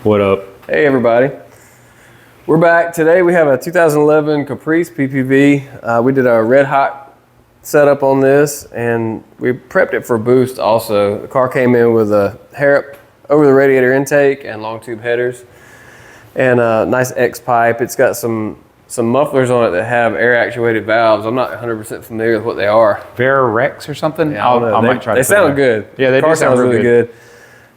What up? Hey everybody. We're back. Today we have a 2011 Caprice PPV. We did a red hot setup on this and we prepped it for boost also. The car came in with a Harrop over the radiator intake and long tube headers and a nice X pipe. It's got some mufflers on it that have air actuated valves. I'm not 100% familiar with what they are. Vera Rex or something? Yeah, I might try to. They sound good. Yeah, they do sound really good.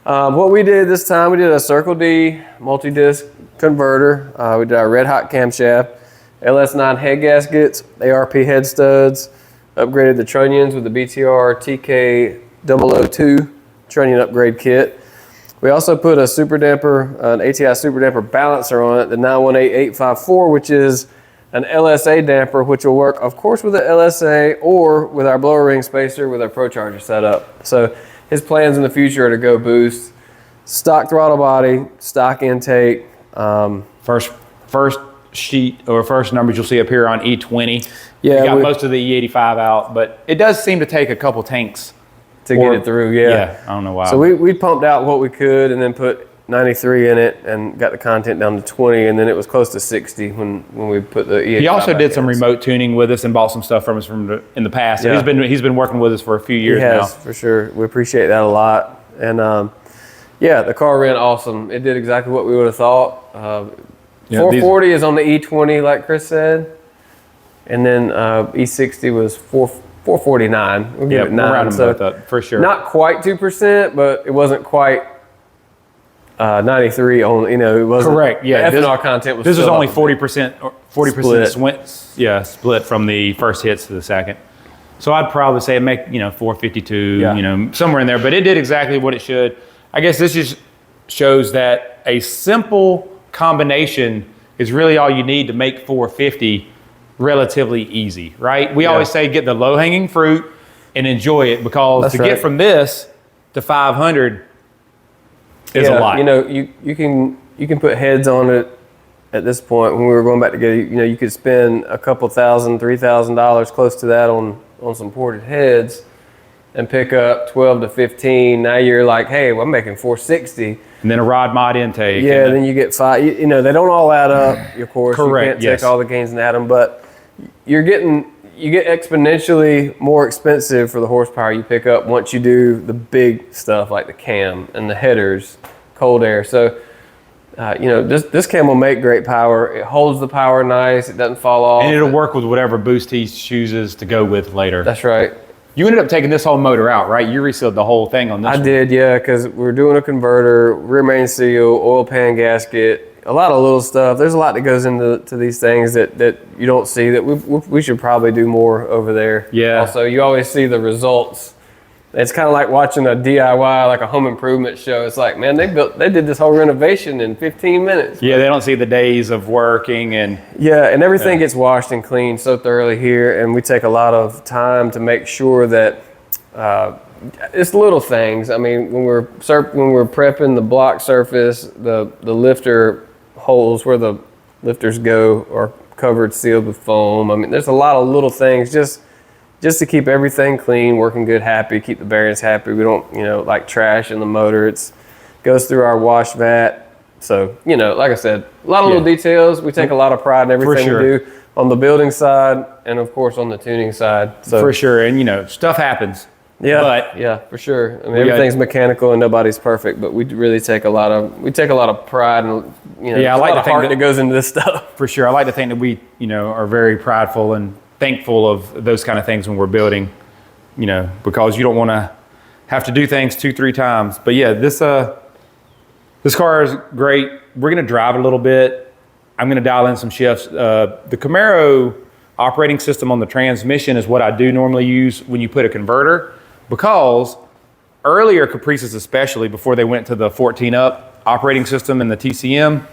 What we did this time, we did a Circle D multi-disc converter. We did our red hot camshaft, LS9 head gaskets, ARP head studs, upgraded the trunnions with the BTR TK002 trunnion upgrade kit. We also put a super damper, an ATI super damper balancer on it, the 918854, which is an LSA damper, which will work, of course, with the LSA or with our blower ring spacer with our Pro Charger setup. So his plans in the future are to go boost, stock throttle body, stock intake. First sheet or first numbers you'll see up here on E20. Yeah, we got most of the E85 out, but it does seem to take a couple tanks to get it through. Yeah, I don't know why. So we pumped out what we could and then put 93 in it and got the content down to 20, and then it was close to 60 when we put the E85. He also did some remote tuning with us and bought some stuff from us in the past. So yeah. he's been working with us for a few years now. For sure. We appreciate that a lot. And yeah, the car ran awesome. It did exactly what we would have thought. 440 is on the E20, like Chris said, and then E60 was 449. We'll give it 9. Around so both up, for sure. Not quite 2%, but it wasn't quite 93 on, it wasn't. Correct, yeah. Ethanol content was This was still only 40% split from the first hits to the second. So I'd probably say make 452, somewhere in there. But it did exactly what it should. I guess this just shows that a simple combination is really all you need to make 450 relatively easy, right? We always say get the low-hanging fruit and enjoy it, because get from this to 500 is a lot. You can put heads on it at this point. When we were going back together, you could spend a couple $1,000, $3,000 close to that on some ported heads and pick up 12 to 15. Now you're like, hey, well, I'm making 460. And then a rod mod intake. Yeah, then you get 5. They don't all add up, of course. Correct. You can't take all the gains and add them, but you get exponentially more expensive for the horsepower you pick up once you do the big stuff like the cam and the headers, cold air. So, this cam will make great power. It holds the power nice. It doesn't fall off. And it'll work with whatever boost he chooses to go with later. That's right. You ended up taking this whole motor out, right? You resealed the whole thing on this one. I did, yeah, because we're doing a converter, rear main seal, oil pan gasket, a lot of little stuff. There's a lot that goes into these things that you don't see that we should probably do more over there. Yeah. Also, you always see the results. It's kind of like watching a DIY, like a home improvement show. It's like, man, they did this whole renovation in 15 minutes. Yeah, they don't see the days of working and. Yeah, and everything gets washed and cleaned so thoroughly here, and we take a lot of time to make sure that it's little things. I mean, when we're prepping the block surface, the lifter holes where the lifters go are covered, sealed with foam. I mean, there's a lot of little things just to keep everything clean, working good, happy, keep the bearings happy. We don't, like trash in the motor. Goes through our wash vat. So, like I said, a lot of little details. We take a lot of pride in everything we do on the building side and, of course, on the tuning side. So, for sure. And, stuff happens. Yeah, but yeah, for sure. I mean, everything's mechanical and nobody's perfect, but we really take a lot of pride and, I like the heart that goes into this stuff. For sure. I like to think that we, are very prideful and thankful of those kind of things when we're building, because you don't want to have to do things 2-3 times. But yeah, this car is great. We're going to drive it a little bit. I'm going to dial in some shifts. The Camaro operating system on the transmission is what I do normally use when you put a converter, because earlier Caprices, especially before they went to the 14 up operating system and the TCM,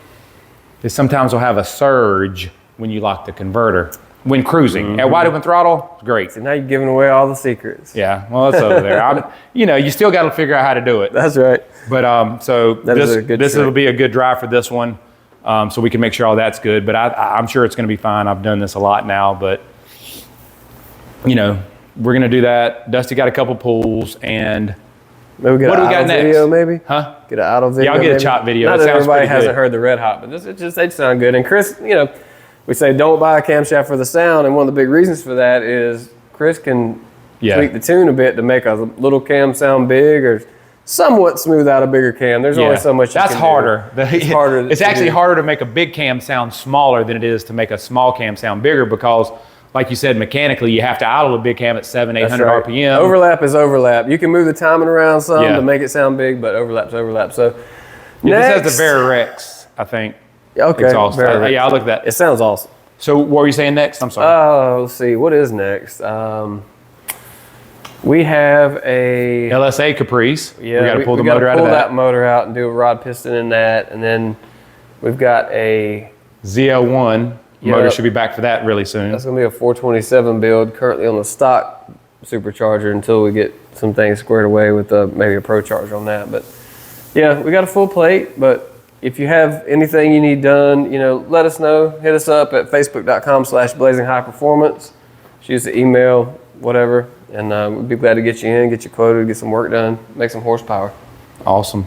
they sometimes will have a surge when you lock the converter. When cruising at wide open throttle, it's great. So now you're giving away all the secrets. Yeah, well, it's over there. You still got to figure out how to do it. That's right. But so this will be a good drive for this one, so we can make sure all that's good. But I'm sure it's going to be fine. I've done this a lot now, but we're going to do that. Dusty got a couple pulls, and Maybe get What an do we got idle next? video, maybe. Huh? Get an idle video. Yeah, I'll get a maybe? chop video. Not It that sounds everybody pretty hasn't good. heard the Red Hot, but they sound good. And Chris, you know, we say don't buy a camshaft for the sound, and one of the big reasons for that is Chris can tweak the tune a bit to make a little cam sound big or somewhat smooth out a bigger cam. There's only so much. That's harder. It's harder. It's actually harder to make a big cam sound smaller than it is to make a small cam sound bigger because, like you said, mechanically you have to idle a big cam at 800 right. RPM. Overlap is overlap. You can move the timing around some to make it sound big, but overlap's overlap. So this has the Varirex, I think. Okay. Exhaust. Varirex. Yeah, I'll look at that. It sounds awesome. So what were you saying next? I'm sorry. Let's see. What is next? We have a LSA Caprice. Yeah, we got to pull the we gotta motor out pull of that. motor out and do a rod piston in that, and then we've got a ZL1 motor should be back for that really soon. That's gonna be a 427 build, currently on the stock supercharger until we get some things squared away with maybe a pro charge on that. But yeah, we got a full plate. But if you have anything you need done, you know, let us know. Hit us up at facebook.com/blazinghighperformance. Shoot us an email, whatever, and we'd be glad to get you in, get you quoted, get some work done, make some horsepower. Awesome.